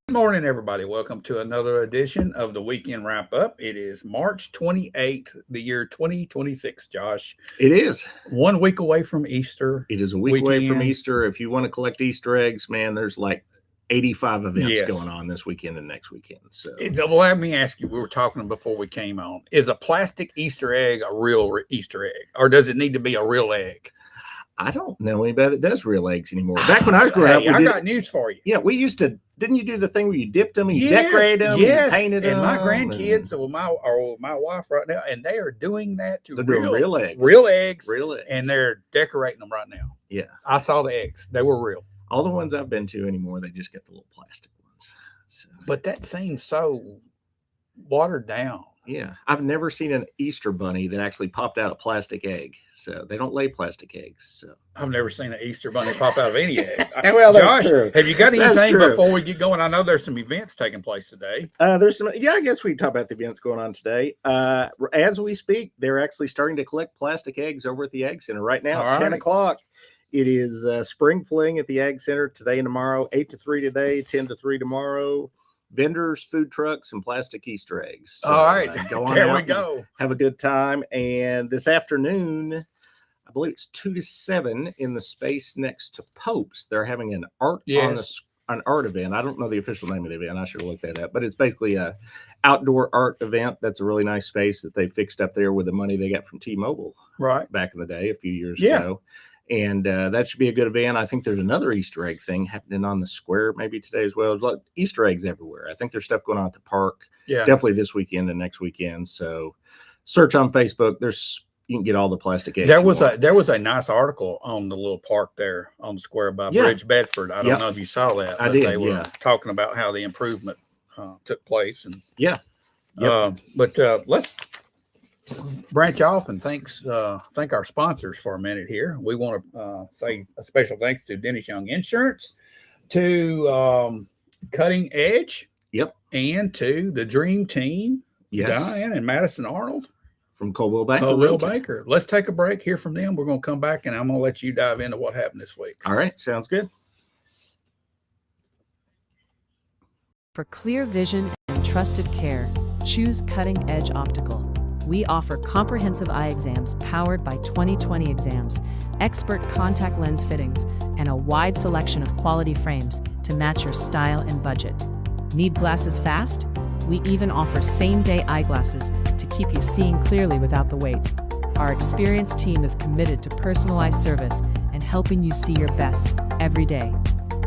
Good morning, everybody. Welcome to another edition of the Weekend Wrap Up. It is March 28th, the year 2026, Josh. It is. 1 week away from Easter. It is a week away from weekend. Easter. If you want to collect Easter eggs, man, there's like 85 events Yes. going on this weekend and next weekend. So Let me ask you, we were talking before we came on. Is a plastic Easter egg a real Easter egg, or does it need to be a real egg? I don't know anybody that does real eggs anymore. Back when I was growing up, I got news for you. Yeah, we used to. Didn't you do the thing where you dipped them and you decorated them and painted them? And my grandkids or my wife right now, and they are doing that to real eggs. Real eggs. Real eggs. And they're decorating them right now. Yeah. I saw the eggs. They were real. All the ones I've been to anymore, they just get the little plastic ones. So. But that seems so watered down. Yeah. I've never seen an Easter bunny that actually popped out a plastic egg. So they don't lay plastic eggs. So I've never seen an Easter bunny pop out of any egg. Well, that's Josh, true. Have you got anything before we get going? I know there's some events taking place today. There's some. Yeah, I guess we can talk about the events going on today. As we speak, they're actually starting to collect plastic eggs over at the Egg Center right now. All 10 right. o'clock. It is spring fling at the Egg Center today and tomorrow. 8 to 3 today, 10 to 3 tomorrow. Vendors, food trucks, and plastic Easter eggs. So, all right, go on there out we go. Have a good time. And this afternoon, I believe it's 2 to 7 in the space next to Pope's. They're having an art an art event. I don't know the official name of the event. I should have looked that up. But it's basically a outdoor art event. That's a really nice space that they fixed up there with the money they got from T-Mobile back in the day, a few years ago. And that should be a good event. I think there's another Easter egg thing happening on the square maybe today as well. There's like Easter eggs everywhere. I think there's stuff going on at the park. Yeah, definitely this weekend and next weekend. So search on Facebook. You can get all the plastic eggs. There was a nice article on the little park there on the square by Bridge Bedford. I don't know if you saw that. I did. They were talking about how the improvement took place. And but let's branch off and thank our sponsors for a minute here. We want to say a special thanks to Dennis Young Insurance, to Cutting Edge, and to the Dream Team, Diane and Madison Arnold from Coldwell Banker. Baker. Let's take a break, hear from them. We're going to come back, and I'm going to let you dive into what happened this week. All right, sounds good. For clear vision and trusted care, choose Cutting Edge Optical. We offer comprehensive eye exams powered by 20/20 exams, expert contact lens fittings, and a wide selection of quality frames to match your style and budget. Need glasses fast? We even offer same-day eyeglasses to keep you seeing clearly without the wait. Our experienced team is committed to personalized service and helping you see your best every day.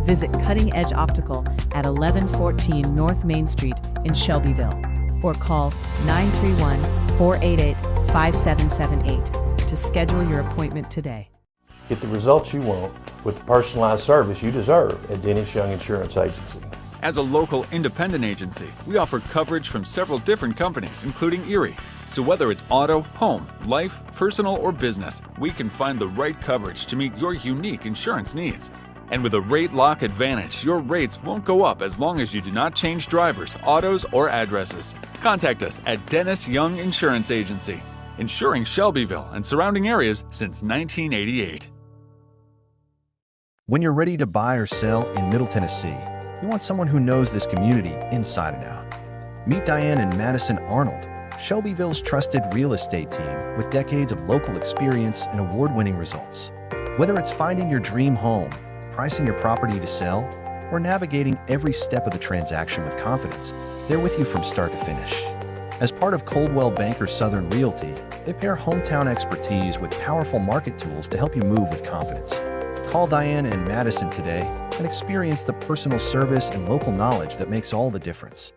Visit Cutting Edge Optical at 1114 North Main Street in Shelbyville, or call 931-488-5778 to schedule your appointment today. Get the results you want with the personalized service you deserve at Dennis Young Insurance Agency. As a local independent agency, we offer coverage from several different companies, including Erie. So whether it's auto, home, life, personal, or business, we can find the right coverage to meet your unique insurance needs. And with a rate lock advantage, your rates won't go up as long as you do not change drivers, autos, or addresses. Contact us at Dennis Young Insurance Agency, insuring Shelbyville and surrounding areas since 1988. When you're ready to buy or sell in Middle Tennessee, you want someone who knows this community inside and out. Meet Diane and Madison Arnold, Shelbyville's trusted real estate team with decades of local experience and award-winning results. Whether it's finding your dream home, pricing your property to sell, or navigating every step of the transaction with confidence, they're with you from start to finish. As part of Coldwell Banker Southern Realty, they pair hometown expertise with powerful market tools to help you move with confidence. Call Diane and Madison today and experience the personal service and local knowledge that makes all the difference.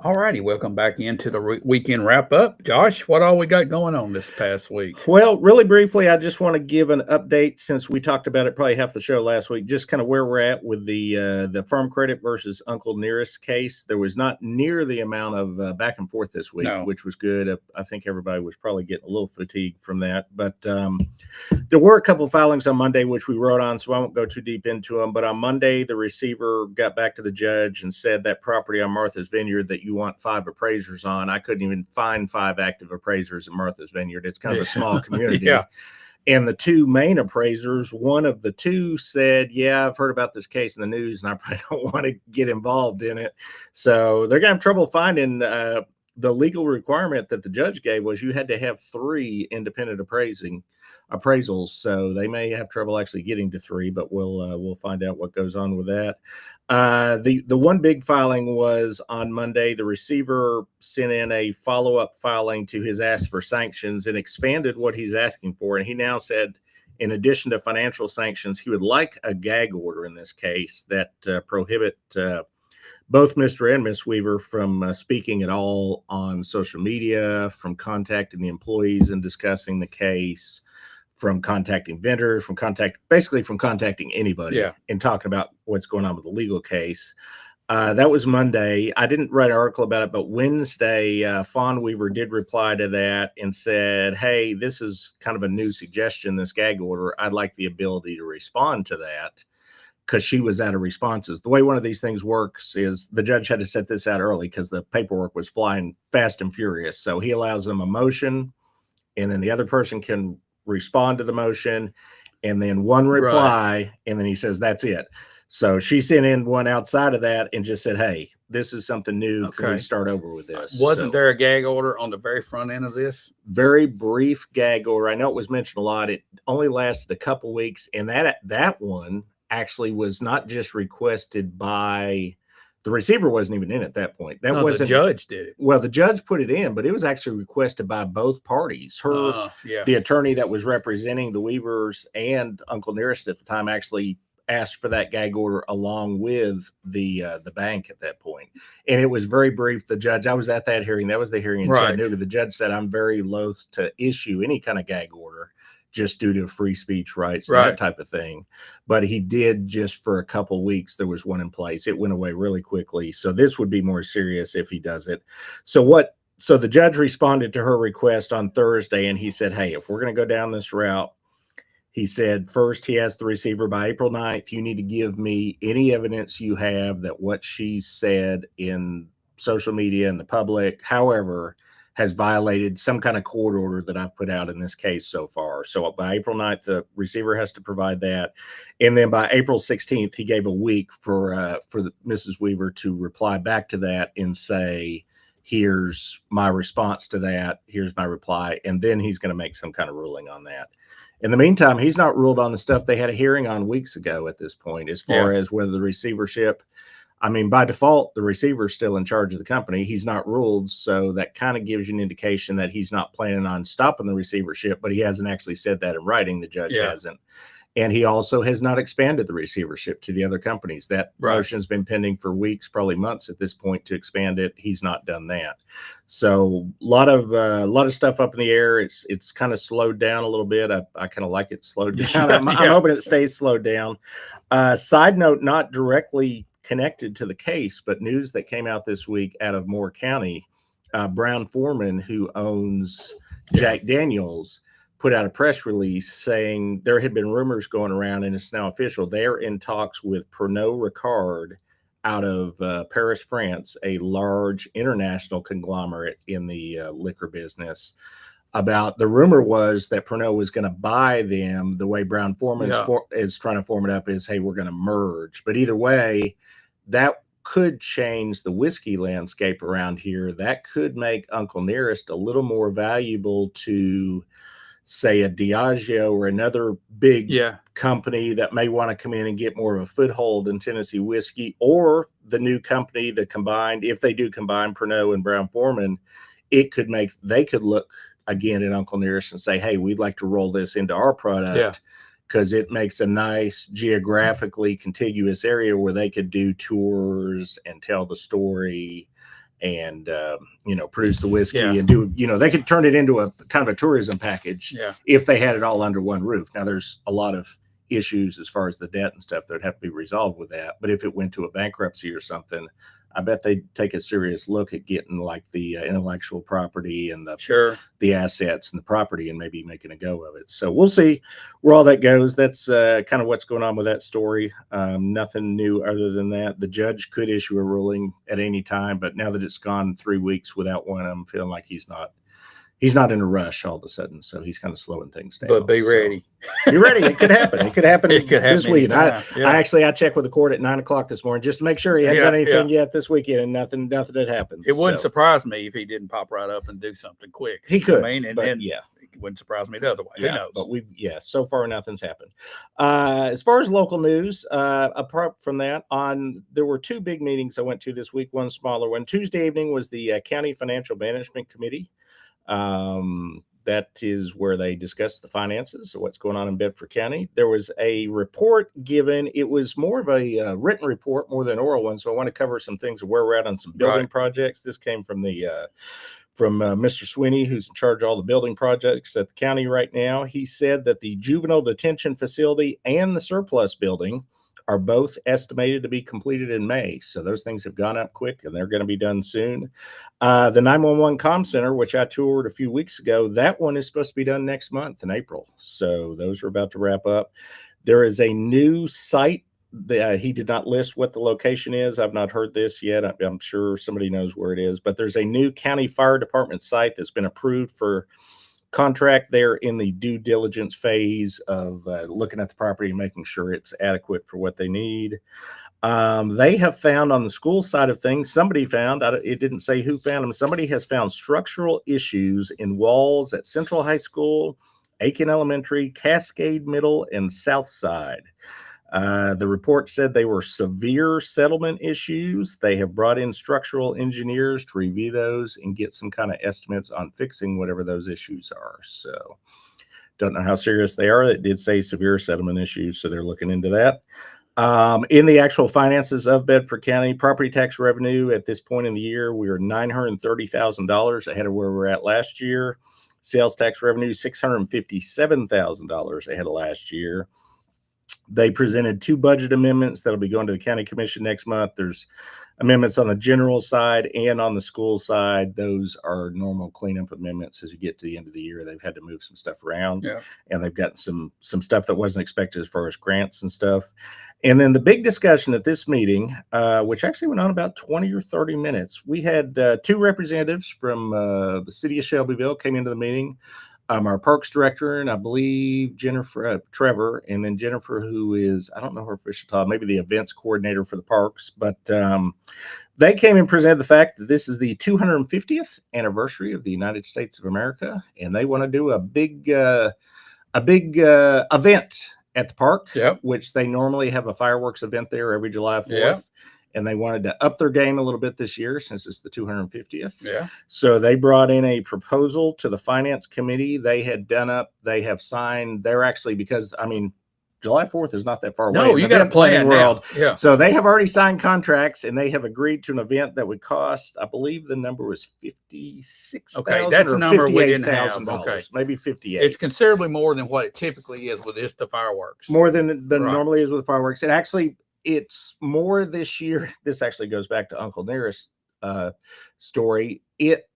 All righty, welcome back into the weekend wrap up. Josh, what all we got going on this past week? Well, really briefly, I just want to give an update since we talked about it probably half the show last week, just kind of where we're at with the Farm Credit versus Uncle Nearest case. There was not near the amount of back and forth this week, which was good. I think everybody was probably getting a little fatigued from that. But there were a couple of filings on Monday, which we wrote on, so I won't go too deep into them. But on Monday, the receiver got back to the judge and said that property on Martha's Vineyard that you want 5 appraisers on. I couldn't even find 5 active appraisers in Martha's Vineyard. It's kind of a small community. And the two main appraisers, one of the two said, yeah, I've heard about this case in the news and I probably don't want to get involved in it. So they're going to have trouble finding the legal requirement that the judge gave was you had to have 3 independent appraisals. So they may have trouble actually getting to 3, but we'll find out what goes on with that. The one big filing was on Monday. The receiver sent in a follow-up filing to his ask for sanctions and expanded what he's asking for. And he now said, in addition to financial sanctions, he would like a gag order in this case that prohibit both Mr. and Ms. Weaver from speaking at all on social media, from contacting the employees and discussing the case, from contacting vendors, from contacting anybody and talking about what's going on with the legal case. That was Monday. I didn't write an article about it, but Wednesday, Fawn Weaver did reply to that and said, hey, this is kind of a new suggestion, this gag order. I'd like the ability to respond to that, because she was out of responses. The way one of these things works is the judge had to set this out early because the paperwork was flying fast and furious. So he allows them a motion, and then the other person can respond to the motion, and then one reply, and then he says, that's it. So she sent in one outside of that and just said, hey, this is something new. Can we start over with this? Wasn't there a gag order on the very front end of this? Very brief gag order. I know it was mentioned a lot. It only lasted a couple weeks, and that one actually was not just requested by the receiver. Wasn't even in at that point. That wasn't the judge did it. Well, the judge put it in, but it was actually requested by both parties. The attorney that was representing the Weavers and Uncle Nearest at the time actually asked for that gag order along with the bank at that point. And it was very brief. The judge, I was at that hearing. That was the hearing in Chattanooga. The judge said, I'm very loath to issue any kind of gag order just due to free speech rights, that type of thing. But he did just for a couple weeks. There was one in place. It went away really quickly. So this would be more serious if he does it. So the judge responded to her request on Thursday, and he said, hey, if we're going to go down this route, he said, first, he asked the receiver by April 9th, you need to give me any evidence you have that what she said in social media and the public, however, has violated some kind of court order that I've put out in this case so far. So by April 9th, the receiver has to provide that. And then by April 16th, he gave a week for Mrs. Weaver to reply back to that and say, here's my response to that. Here's my reply. And then he's going to make some kind of ruling on that. In the meantime, he's not ruled on the stuff they had a hearing on weeks ago at this point, as far as whether the receivership, I mean, by default, the receiver is still in charge of the company. He's not ruled. So that kind of gives you an indication that he's not planning on stopping the receivership, but he hasn't actually said that in writing. The judge hasn't. And he also has not expanded the receivership to the other companies. That motion's been pending for weeks, probably months at this point, to expand it. He's not done that. So a lot of stuff up in the air. It's kind of slowed down a little bit. I kind of like it slowed down. I'm hoping it stays slowed down. Side note, not directly connected to the case, but news that came out this week out of Moore County. Brown-Forman, who owns Jack Daniels, put out a press release saying there had been rumors going around, and it's now official. They're in talks with Pernod Ricard out of Paris, France, a large international conglomerate in the liquor business. About the rumor was that Pernod was going to buy them. The way Brown-Forman is trying to form it up is, hey, we're going to merge. But either way, that could change the whiskey landscape around here. That could make Uncle Nearest a little more valuable to, say, a Diageo or another big company that may want to come in and get more of a foothold in Tennessee whiskey, or the new company that combined, if they do combine Pernod and Brown-Forman, they could look again at Uncle Nearest and say, hey, we'd like to roll this into our product, because it makes a nice geographically contiguous area where they could do tours and tell the story and produce the whiskey and do, they could turn it into a kind of a tourism package if they had it all under one roof. Now there's a lot of issues as far as the debt and stuff that would have to be resolved with that. But if it went to a bankruptcy or something, I bet they'd take a serious look at getting like the intellectual property and the assets and the property and maybe making a go of it. So we'll see where all that goes. That's kind of what's going on with that story. Nothing new other than that. The judge could issue a ruling at any time, but now that it's gone 3 weeks without one, I'm feeling like he's not he's not in a rush all of a sudden, so he's kind of slowing things down. But be So, ready. be ready. It could happen. It could happen. It could happen this week. anytime. Yeah. I checked with the court at 9:00 this morning just to make sure he hadn't Yeah, done anything yet this weekend, and nothing had happened. It wouldn't So, surprise me if he didn't pop right up and do something quick. he could. I mean, and but then yeah. it wouldn't surprise me the other way. Who knows? But so far nothing's happened. As far as local news, apart from that, there were two big meetings I went to this week, one smaller one. Tuesday evening was the County Financial Management Committee. That is where they discussed the finances of what's going on in Bedford County. There was a report given. It was more of a written report more than an oral one. So I want to cover some things of where we're at on some building projects. This came from Mr. Sweeney, who's in charge of all the building projects at the county right now. He said that the juvenile detention facility and the surplus building are both estimated to be completed in May. So those things have gone up quick and they're going to be done soon. The 911 comm center, which I toured a few weeks ago, that one is supposed to be done next month in April. So those are about to wrap up. There is a new site. He did not list what the location is. I've not heard this yet. I'm sure somebody knows where it is, but there's a new county fire department site that's been approved for contract. There in the due diligence phase of looking at the property and making sure it's adequate for what they need. They have found on the school side of things, somebody found, it didn't say who found them, somebody has found structural issues in walls at Central High School, Aiken Elementary, Cascade Middle, and South Side. The report said they were severe settlement issues. They have brought in structural engineers to review those and get some kind of estimates on fixing whatever those issues are. So don't know how serious they are. It did say severe settlement issues, so they're looking into that. In the actual finances of Bedford County, property tax revenue at this point in the year, we are $930,000 ahead of where we were at last year. Sales tax revenue, $657,000 ahead of last year. They presented two budget amendments that'll be going to the county commission next month. There's amendments on the general side and on the school side. Those are normal cleanup amendments as you get to the end of the year. They've had to move some stuff around, and they've got some stuff that wasn't expected as far as grants and stuff. And then the big discussion at this meeting, which actually went on about 20 or 30 minutes, we had two representatives from the city of Shelbyville came into the meeting. Our parks director, and I believe Jennifer, Trevor, and then Jennifer, who is, I don't know her official title, maybe the events coordinator for the parks, but they came and presented the fact that this is the 250th anniversary of the United States of America, and they want to do a big event at the park, which they normally have a fireworks event there every July 4th. And they wanted to up their game a little bit this year since it's the 250th. So they brought in a proposal to the finance committee. They have signed. They're actually, because I mean, July 4th is not that far away. No, you got to plan world. Yeah. So they have already signed contracts and they have agreed to an event that would cost, I believe the number was $56,000. Okay, that's a number we didn't have. Okay, maybe 58. It's considerably more than what it typically is with just the fireworks. More than normally is with fireworks. And actually, it's more this year. This actually goes back to Uncle Nearest story.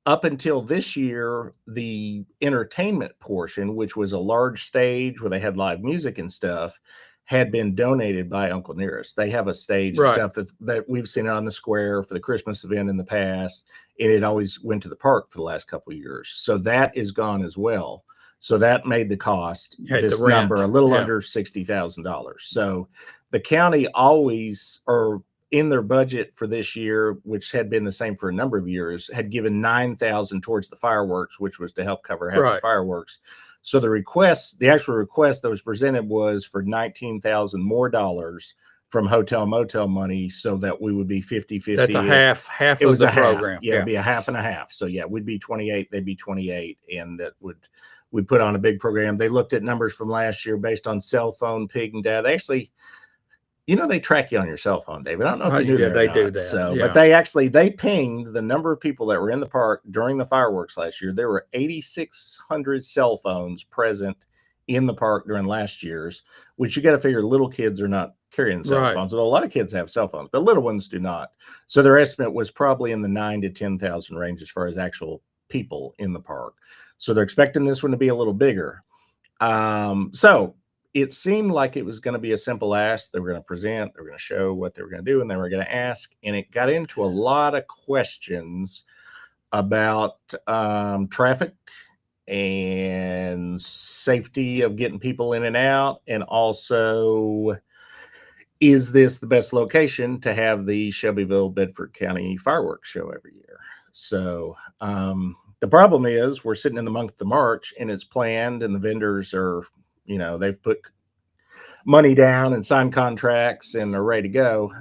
Up until this year, the entertainment portion, which was a large stage where they had live music and stuff, had been donated by Uncle Nearest. They have a stage and stuff that we've seen it on the square for the Christmas event in the past, and it always went to the park for the last couple of years. So that is gone as well. So that made the cost, this number, a little under $60,000. So the county always, or in their budget for this year, which had been the same for a number of years, had given $9,000 towards the fireworks, which was to help cover half the fireworks. So the actual request that was presented was for $19,000 more from hotel motel money, so that we would be 50-50. That's a half of the program. It'd be a half and a half. So we'd be 28, they'd be 28, and that we put on a big program. They looked at numbers from last year based on cell phone ping data. They actually, they track you on your cell phone, David. I don't know if you knew that. They do that. So, but they pinged the number of people that were in the park during the fireworks last year. There were 8,600 cell phones present in the park during last year's, which you got to figure little kids are not carrying cell phones. Although a lot of kids have cell phones, but little ones do not. So their estimate was probably in the 9,000 to 10,000 range as far as actual people in the park. So they're expecting this one to be a little bigger. So it seemed like it was going to be a simple ask. They were going to present, they were going to show what they were going to do, and they were going to ask. And it got into a lot of questions about traffic and safety of getting people in and out, and also, is this the best location to have the Shelbyville Bedford County fireworks show every year? So the problem is we're sitting in the month of March and it's planned, and the vendors are, they've put money down and signed contracts and are ready to go.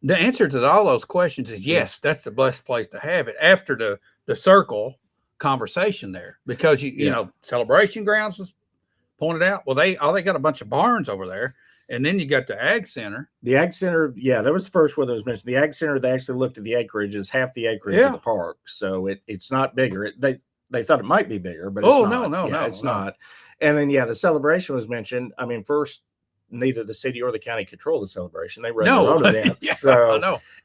The answer to all those questions is yes. That's the best place to have it after the circle conversation there, because you know, Celebration Grounds was pointed out. Well, they got a bunch of barns over there, and then you got the Ag Center. The Ag Center, that was the first one that was mentioned. The Ag Center, they actually looked at the acreage as half the acreage of the park, so it's not bigger. They thought it might be bigger, but it's not. No, it's not. And then the Celebration was mentioned. I mean, first, neither the city or the county control the Celebration. They run their own events.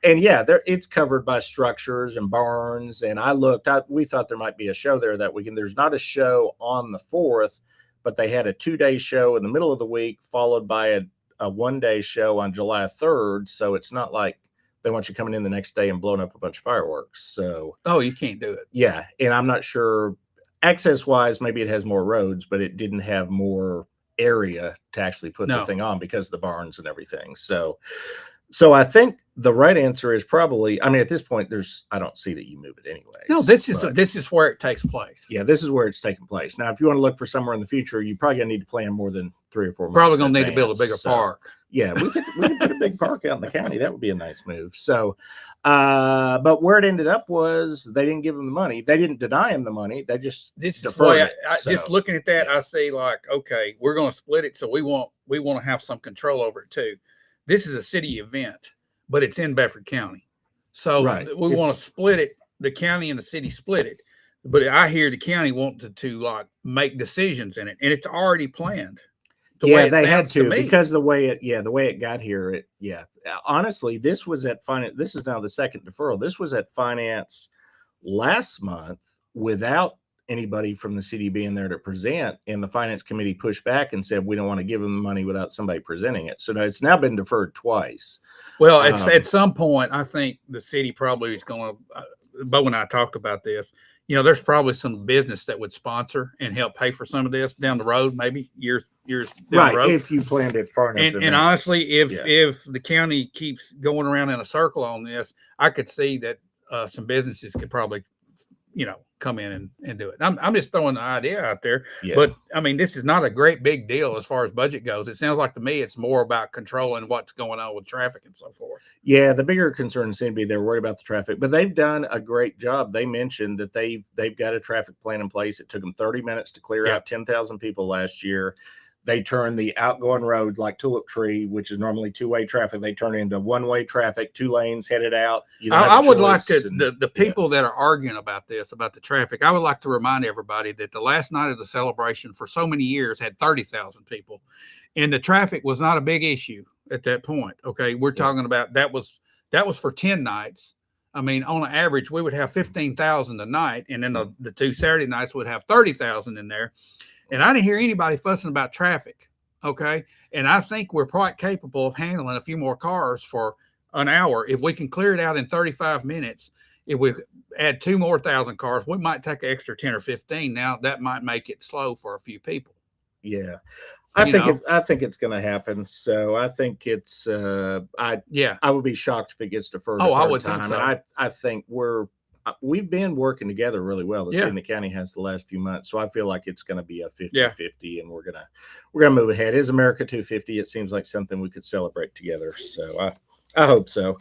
It's covered by structures and barns. And I looked, we thought there might be a show there that weekend. There's not a show on the 4th, but they had a 2-day show in the middle of the week, followed by a 1-day show on July 3rd. So it's not like they want you coming in the next day and blowing up a bunch of fireworks. So, you can't do it. Yeah. And I'm not sure access wise, maybe it has more roads, but it didn't have more area to actually put the thing on because of the barns and everything. So I think the right answer is probably, I mean, at this point, I don't see that you move it anyway. No, this is where it takes place. Yeah, this is where it's taking place. Now, if you want to look for somewhere in the future, you probably gonna need to plan more than 3 or 4 months. Probably gonna need to build a bigger park. Yeah, we could put a big park out in the county. That would be a nice move. So, but where it ended up was they didn't give him the money. They didn't deny him the money. They just deferred it. Just looking at that, I see like, okay, we're going to split it. So we want to have some control over it too. This is a city event, but it's in Bedford County. So we want to split it. The county and the city split it. But I hear the county wanted to like make decisions in it, and it's already planned. They had to because the way it got here. Honestly, this was at finance. This is now the second deferral. This was at finance last month without anybody from the city being there to present, and the finance committee pushed back and said we don't want to give them the money without somebody presenting it. So now it's now been deferred twice. Well, at some point, I think the city probably is going to. Bo and I talked about this. There's probably some business that would sponsor and help pay for some of this down the road, maybe years down the road. If you planned it far enough. And honestly, if the county keeps going around in a circle on this, I could see that some businesses could probably, come in and do it. I'm just throwing the idea out there, but I mean, this is not a great big deal as far as budget goes. It sounds like to me it's more about controlling what's going on with traffic and so forth. Yeah, the bigger concern seems to be they're worried about the traffic, but they've done a great job. They mentioned that they've got a traffic plan in place. It took them 30 minutes to clear out 10,000 people last year. They turned the outgoing roads like Tulip Tree, which is normally 2-way traffic. They turn into 1-way traffic, 2 lanes headed out. I would like to, the people that are arguing about this, about the traffic, I would like to remind everybody that the last night of the celebration for so many years had 30,000 people, and the traffic was not a big issue at that point. Okay. We're talking about that was for 10 nights. I mean, on an average, we would have 15,000 a night, and then the 2 Saturday nights would have 30,000 in there. And I didn't hear anybody fussing about traffic, okay? And I think we're quite capable of handling a few more cars for an hour. If we can clear it out in 35 minutes, if we add 2 more thousand cars, we might take an extra 10 or 15. Now, that might make it slow for a few people. Yeah. I think it's going to happen. So I think it's I would be shocked if it gets deferred. I would think so. I think we've been working together really well. The city and the county has the last few months. So I feel like it's going to be a 50-50 and we're going to move ahead. Is America 250? It seems like something we could celebrate together. So I hope so.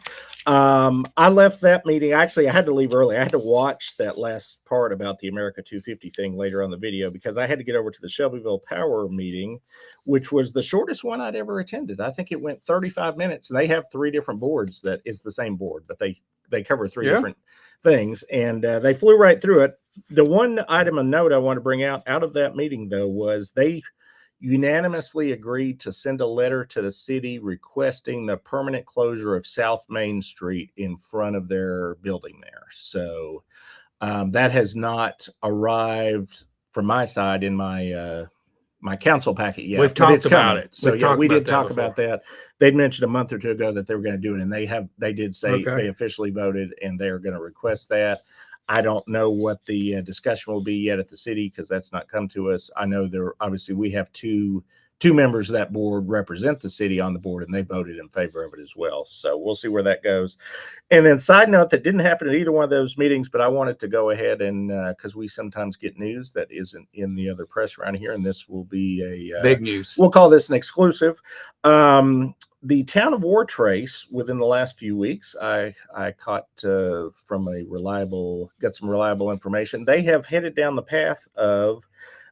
I left that meeting. Actually, I had to leave early. I had to watch that last part about the America 250 thing later on the video because I had to get over to the Shelbyville Power meeting, which was the shortest one I'd ever attended. I think it went 35 minutes. And they have 3 different boards that is the same board, but they cover 3 different things, and they flew right through it. The one item of note I want to bring out of that meeting, though, was they unanimously agreed to send a letter to the city requesting the permanent closure of South Main Street in front of their building there. So that has not arrived from my side in my my council packet yet. We've talked about it. So we did talk about that. They'd mentioned a month or 2 ago that they were going to do it, and they did say they officially voted and they are going to request that. I don't know what the discussion will be yet at the city because that's not come to us. I know obviously we have two members of that board represent the city on the board, and they voted in favor of it as well. So we'll see where that goes. And then side note, that didn't happen at either one of those meetings, but I wanted to go ahead and because we sometimes get news that isn't in the other press around here, and this will be a Big news. We'll call this an exclusive. The town of Wartrace, within the last few weeks, I caught from got some reliable information. They have headed down the path of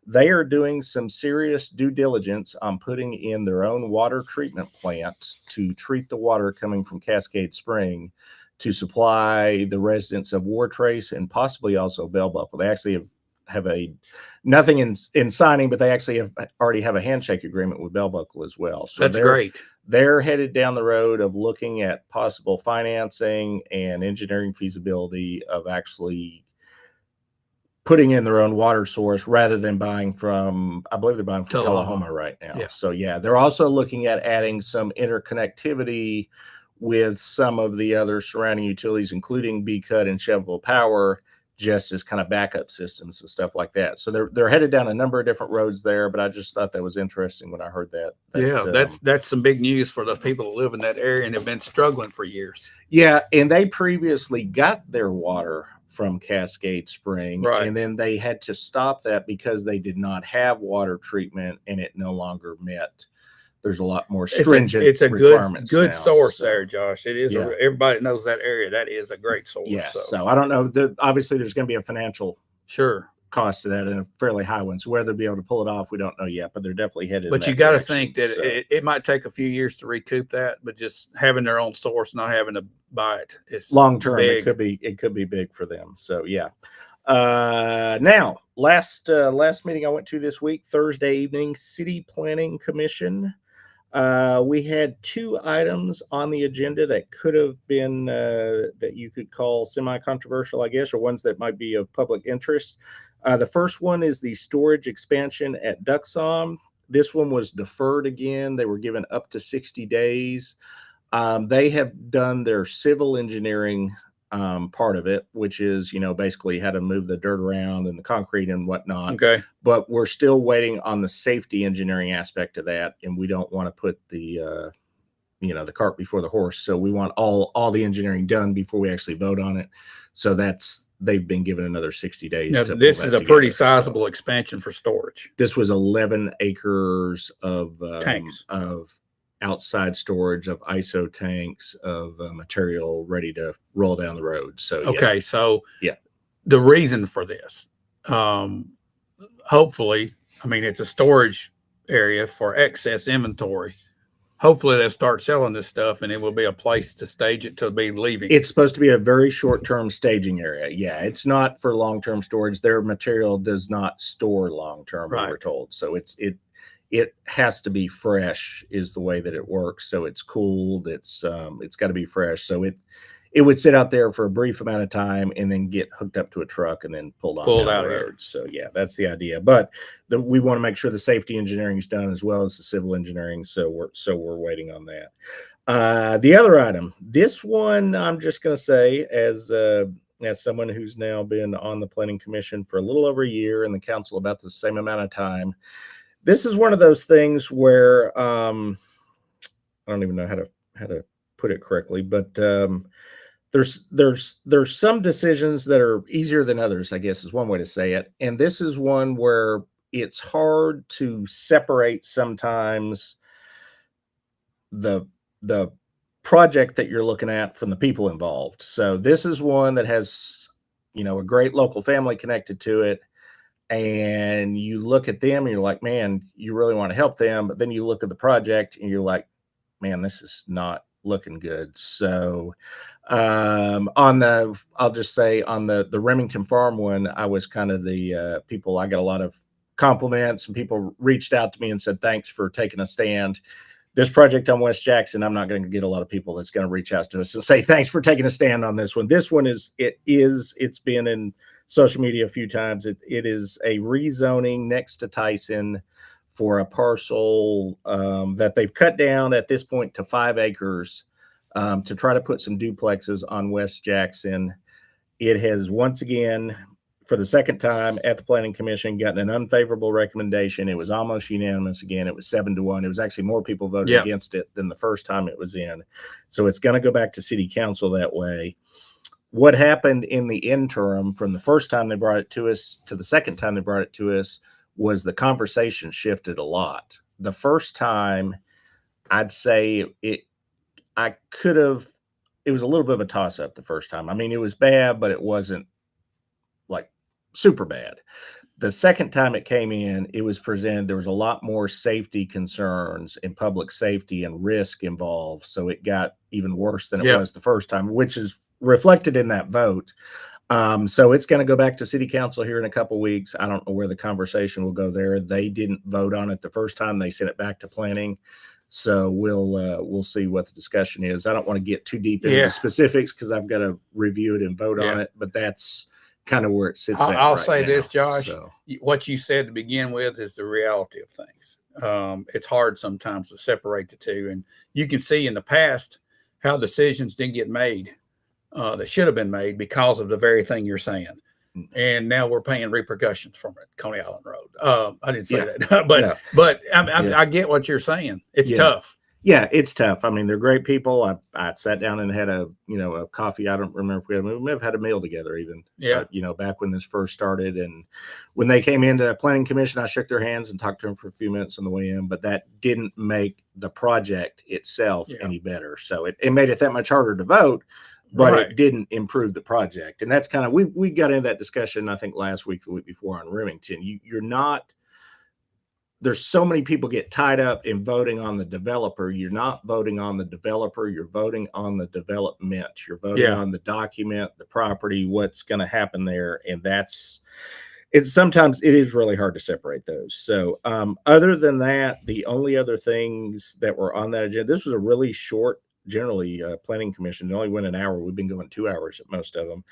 they are doing some serious due diligence on putting in their own water treatment plants to treat the water coming from Cascade Spring to supply the residents of Wartrace and possibly also Bell Buckle. They actually have nothing in signing, but they actually already have a handshake agreement with Bell Buckle as well. So That's great. They're headed down the road of looking at possible financing and engineering feasibility of actually putting in their own water source rather than buying from, I believe they're buying from Tullahoma right now. Yeah. So yeah, they're also looking at adding some interconnectivity with some of the other surrounding utilities, including BCUT and Chevrolet Power, just as kind of backup systems and stuff like that. So they're headed down a number of different roads there, but I just thought that was interesting when I heard that. Yeah, that's some big news for the people that live in that area and have been struggling for years. Yeah, and they previously got their water from Cascade Spring, right, and then they had to stop that because they did not have water treatment and it no longer met. There's a lot more stringent. It's a good now, source so. there, Josh. It is. Yeah. Everybody knows that area. That is a great source. Yeah. So I don't know. Obviously, there's going to be a financial cost to that and a fairly high one. So whether they'll be able to pull it off, we don't know yet. But they're definitely headed. But you got to think that it might take a few years to recoup that. But just having their own source, not having to buy it, it's long term. Big. It could be big for them. So yeah. Now last meeting I went to this week, Thursday evening, City Planning Commission. We had 2 items on the agenda that could have been that you could call semi-controversial, I guess, or ones that might be of public interest. The first one is the storage expansion at Duxom. This one was deferred again. They were given up to 60 days. They have done their civil engineering part of it, which is, basically how to move the dirt around and the concrete and whatnot. Okay. But we're still waiting on the safety engineering aspect of that. And we don't want to put the cart before the horse. So we want all the engineering done before we actually vote on it. So they've been given another 60 days. Now, this is a pretty sizable expansion for storage. This was 11 acres of tanks, of outside storage, of ISO tanks, of material ready to roll down the road. So okay, so yeah, the reason for this, hopefully, it's a storage area for excess inventory. Hopefully they'll start selling this stuff and it will be a place to stage it to be leaving. It's supposed to be a very short-term staging area. Yeah, it's not for long-term storage. Their material does not store long-term, right. We were told. So it has to be fresh is the way that it works. So it's cooled. It's got to be fresh. So it would sit out there for a brief amount of time and then get hooked up to a truck and then pulled out of the road. So yeah, that's the idea. But we want to make sure the safety engineering is done as well as the civil engineering. So we're waiting on that. The other item, this one, I'm just going to say as someone who's now been on the planning commission for a little over a year and the council about the same amount of time. This is one of those things where I don't even know how to put it correctly, but there's some decisions that are easier than others, I guess is one way to say it. And this is one where it's hard to separate sometimes the project that you're looking at from the people involved. So this is one that has, a great local family connected to it. And you look at them and you're like, man, you really want to help them. But then you look at the project and you're like, man, this is not looking good. So I'll just say on the Remington Farm one, I was kind of the people, I got a lot of compliments and people reached out to me and said, thanks for taking a stand. This project on West Jackson, I'm not going to get a lot of people that's going to reach out to us and say, thanks for taking a stand on this one. This one it's been in social media a few times. It is a rezoning next to Tyson for a parcel that they've cut down at this point to 5 acres to try to put some duplexes on West Jackson. it has once again, for the second time at the Planning Commission, gotten an unfavorable recommendation. It was almost unanimous again. It was 7-1. It was actually more people voted Yep. against it than the first time it was in. So it's going to go back to City Council that way. What happened in the interim from the first time they brought it to us to the second time they brought it to us was the conversation shifted a lot. The first time, I'd say it was a little bit of a toss up the first time. I mean, it was bad, but it wasn't like super bad. The second time it came in, it was presented, there was a lot more safety concerns and public safety and risk involved. So it got even worse than it Yep. was the first time, which is reflected in that vote. So it's going to go back to City Council here in a couple weeks. I don't know where the conversation will go there. They didn't vote on it the first time. They sent it back to planning. So we'll see what the discussion is. I don't want to get too deep into Yeah. the specifics because I've got to review it and vote on Yeah. it, but that's kind of where it sits. I'll right say now. this, Josh. So, What you said to begin with is the reality of things. It's hard sometimes to separate the two, and you can see in the past how decisions didn't get made that should have been made because of the very thing you're saying. And now we're paying repercussions from it, Coney Island Road. I didn't say Yeah. that, but Yeah. but Yeah. I get what you're saying. It's Yeah. tough. yeah, it's tough. I mean, they're great people. I sat down and had a coffee. I don't remember if we may have had a meal together even. Yeah. Back when this first started, and when they came into the Planning Commission, I shook their hands and talked to them for a few minutes on the way in. But that didn't make the project itself Yeah. any better. So it made it that much harder to vote, but Right. it didn't improve the project. And that's kind of we got into that discussion I think last week, the week before on Remington. You're not. There's so many people get tied up in voting on the developer. You're not voting on the developer. You're voting on the development. You're voting Yeah. on the document, the property, what's going to happen there. And sometimes it is really hard to separate those. So other than that, the only other things that were on that agenda, this was a really short, generally Planning Commission. It only went an hour. We've been going 2 hours at most of them.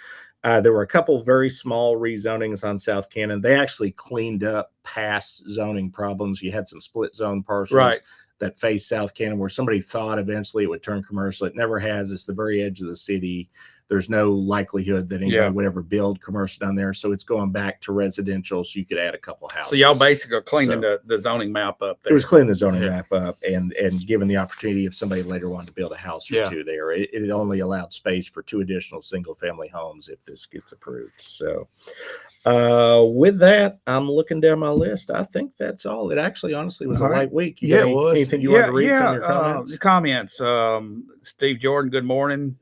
There were a couple very small rezonings on South Cannon. They actually cleaned up past zoning problems. You had some split zone parcels Right. that face South Cannon where somebody thought eventually it would turn commercial. It never has. It's the very edge of the city. There's no likelihood that anybody Yeah. would ever build commercial down there. So it's going back to residential. So you could add a couple houses. So y'all basically are cleaning So- the zoning map up there. It was cleaning the zoning Yeah. map up and given the opportunity if somebody later wanted to build a house or Yeah. two there. It only allowed space for 2 additional single family homes if this gets approved. So with that, I'm looking down my list. I think that's all. It actually honestly was All a right. light week. You Yeah, got it was. anything you wanted to read from your the comments? comments. Steve Jordan, good morning.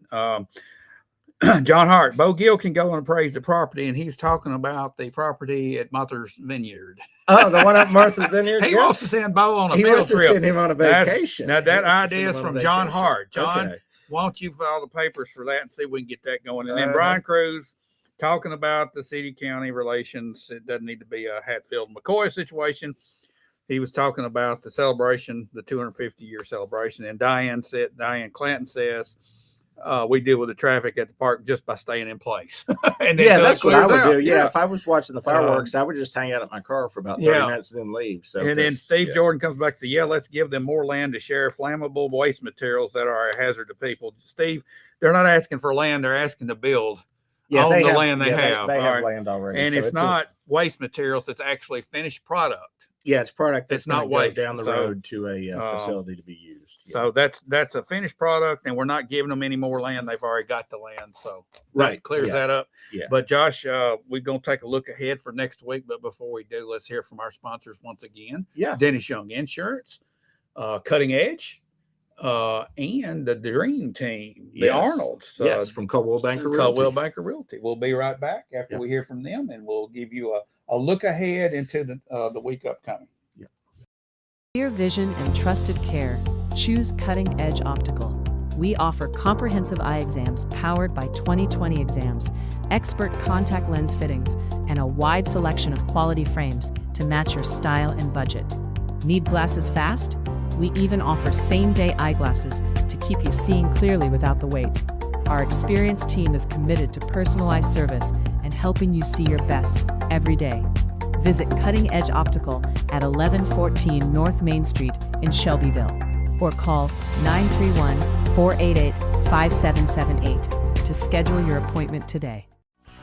John Hart, Bo Gill can go and appraise the property, and he's talking about the property at Mother's Vineyard. Oh, the one up Martha's Vineyard? He Yeah. wants to send Bo on a He field wants to trip. send him on a That's- vacation. now that He wants to idea send is him on from a John vacation. Hart. John, Okay. why don't you file the papers for that and see if we can get that going? And then Uh-huh. Brian Cruz talking about the city-county relations. It doesn't need to be a Hatfield-McCoy situation. He was talking about the celebration, the 250-year celebration. And Diane Clanton says, we deal with the traffic at the park just by staying in place. And then Yeah, till it that's what I clears would out. do. Yeah, if I was watching the fireworks, I would just hang out at my car for about 30 Yeah. minutes and then leave. So And then that's- Steve yeah. Jordan comes back to, let's give them more land to share flammable waste materials that are a hazard to people. Steve, they're not asking for land, they're asking to build on they the have- land they have. They All have right. land already. And so it's not waste materials, it's actually finished product. it's product that's it's not gonna go waste, down the so, road to a facility to be used. So that's a finished product, and we're not giving them any more land. They've already got the land. So Right, that clears yeah. that up. Yeah. But Josh, we're going to take a look ahead for next week. But before we do, let's hear from our sponsors once again. Yeah. Dennis Young Insurance, Cutting Edge, and the Dream Team, the Yes. Arnolds. Yes, from Coldwell Banker Realty. Coldwell Banker Realty. We'll be right back after Yeah. we hear from them, and we'll give you a look ahead into the week upcoming. Clear vision and trusted care. Choose Cutting Edge Optical. We offer comprehensive eye exams powered by 2020 exams, expert contact lens fittings, and a wide selection of quality frames to match your style and budget. Need glasses fast? We even offer same-day eyeglasses to keep you seeing clearly without the wait. Our experienced team is committed to personalized service and helping you see your best every day. Visit Cutting Edge Optical at 1114 North Main Street in Shelbyville or call 931-488-5778 to schedule your appointment today.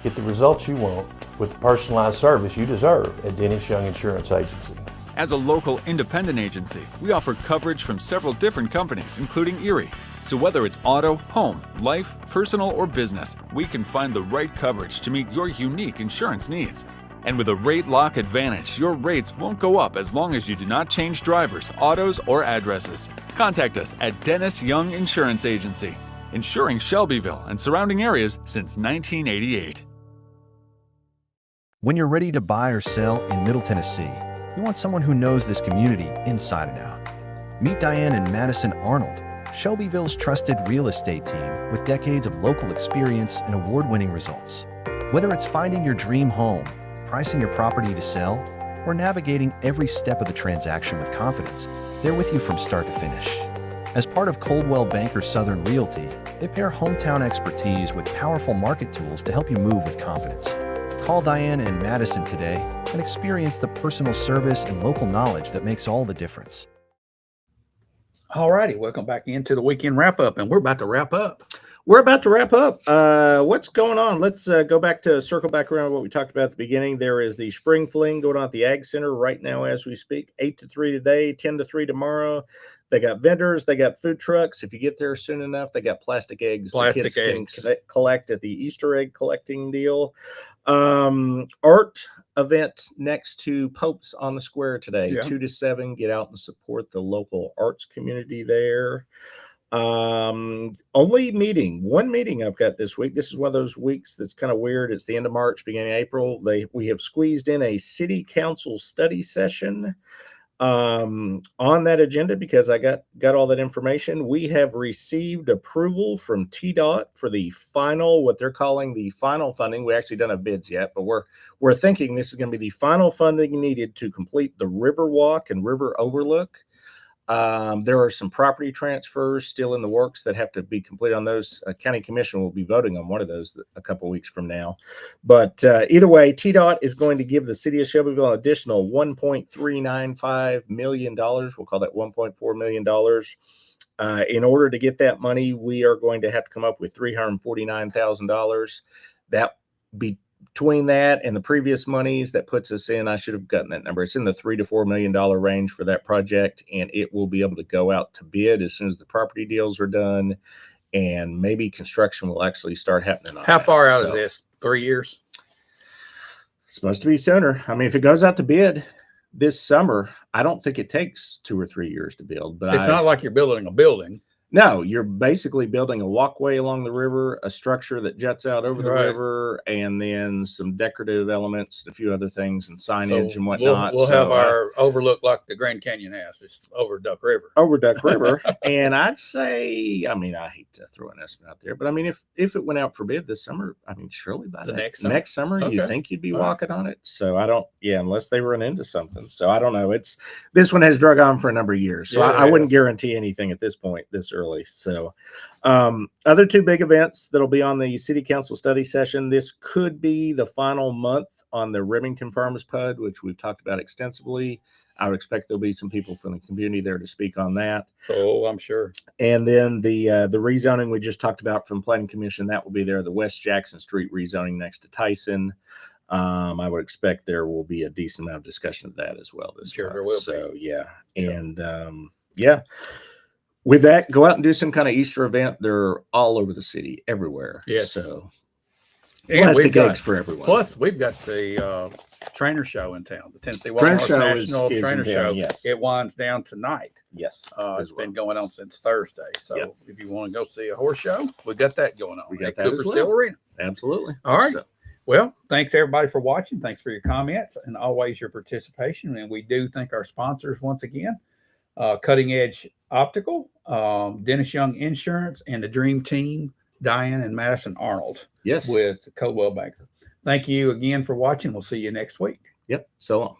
Get the results you want with the personalized service you deserve at Dennis Young Insurance Agency. As a local independent agency, we offer coverage from several different companies, including Erie. So whether it's auto, home, life, personal, or business, we can find the right coverage to meet your unique insurance needs. And with a rate lock advantage, your rates won't go up as long as you do not change drivers, autos, or addresses. Contact us at Dennis Young Insurance Agency, insuring Shelbyville and surrounding areas since 1988. When you're ready to buy or sell in Middle Tennessee, you want someone who knows this community inside and out. Meet Diane and Madison Arnold, Shelbyville's trusted real estate team with decades of local experience and award-winning results. Whether it's finding your dream home, pricing your property to sell, or navigating every step of the transaction with confidence, they're with you from start to finish. As part of Coldwell Banker Southern Realty, they pair hometown expertise with powerful market tools to help you move with confidence. Call Diane and Madison today and experience the personal service and local knowledge that makes all the difference. All righty, welcome back into the weekend wrap up, and we're about to wrap up. We're about to wrap up. What's going on? Let's go back to circle back around what we talked about at the beginning. There is the spring fling going on at the Ag Center right now as we speak. 8 to 3 today, 10 to 3 tomorrow. They got vendors, they got food trucks. If you get there soon enough, they got plastic eggs. Plastic the kids eggs. can collect at the Easter egg collecting deal. Art event next to Pope's on the Square today, Yeah. 2 to 7. Get out and support the local arts community there. Only one meeting I've got this week. This is one of those weeks that's kind of weird. It's the end of March, beginning of April. We have squeezed in a city council study session on that agenda because I got all that information. We have received approval from TDOT for the final, what they're calling the final funding. We actually don't have bids yet, but we're thinking this is going to be the final funding needed to complete the River Walk and River Overlook. There are some property transfers still in the works that have to be completed on those. County Commission will be voting on one of those a couple weeks from now. But either way, TDOT is going to give the city of Shelbyville an additional $1.395 million. We'll call that $1.4 million. In order to get that money, we are going to have to come up with $349,000. That between that and the previous monies, that puts us in, I should have gotten that number. It's in the $3 to $4 million range for that project, and it will be able to go out to bid as soon as the property deals are done, and maybe construction will actually start happening. How far out is this? 3 years? It's supposed to be sooner. I mean, if it goes out to bid this summer, I don't think it takes 2 or 3 years to build. But It's not like you're building a building. No, you're basically building a walkway along the river, a structure that juts out over the Right. river, and then some decorative elements, a few other things, and signage So and whatnot. We'll So, have our overlook like the Grand Canyon has. It's over Duck River. over Duck River. And I'd say, I mean, I hate to throw an estimate out there, but I mean, if it went out for bid this summer, I mean, surely by The next next summer, summer? you Okay. think you'd be All right. walking on it. So I don't, unless they run into something. So I don't know. This one has drug on for a number of years. So Yeah, I it wouldn't has. guarantee anything at this point, this early. So other two big events that'll be on the city council study session. This could be the final month on the Remington Farmers PUD, which we've talked about extensively. I would expect there'll be some people from the community there to speak on that. Oh, I'm sure. And then the rezoning we just talked about from Planning Commission, that will be there. The West Jackson Street rezoning next to Tyson. I would expect there will be a decent amount of discussion of that as well this Sure month. there will be. So yeah. Yeah. And with that, go out and do some kind of Easter event. They're all over the city, everywhere. Yes. So And plastic we've got, eggs for everyone. plus, we've got the trainer show in town, the Tennessee Trainer Walmart show is National in Trainer town, Show. yes. It winds down tonight. Yes. It's been going on since Thursday. So Yep. if you want to go see a horse show, we got that going on. We got at that as Cooper well. Steel Arena. Absolutely. All right. So, Well, thanks everybody for watching. Thanks for your comments and always your participation. And we do thank our sponsors once again, Cutting Edge Optical, Dennis Young Insurance, and the Dream Team, Diane and Madison Arnold yes. with Coldwell Banker. Thank you again for watching. We'll see you next week. Yep. So long.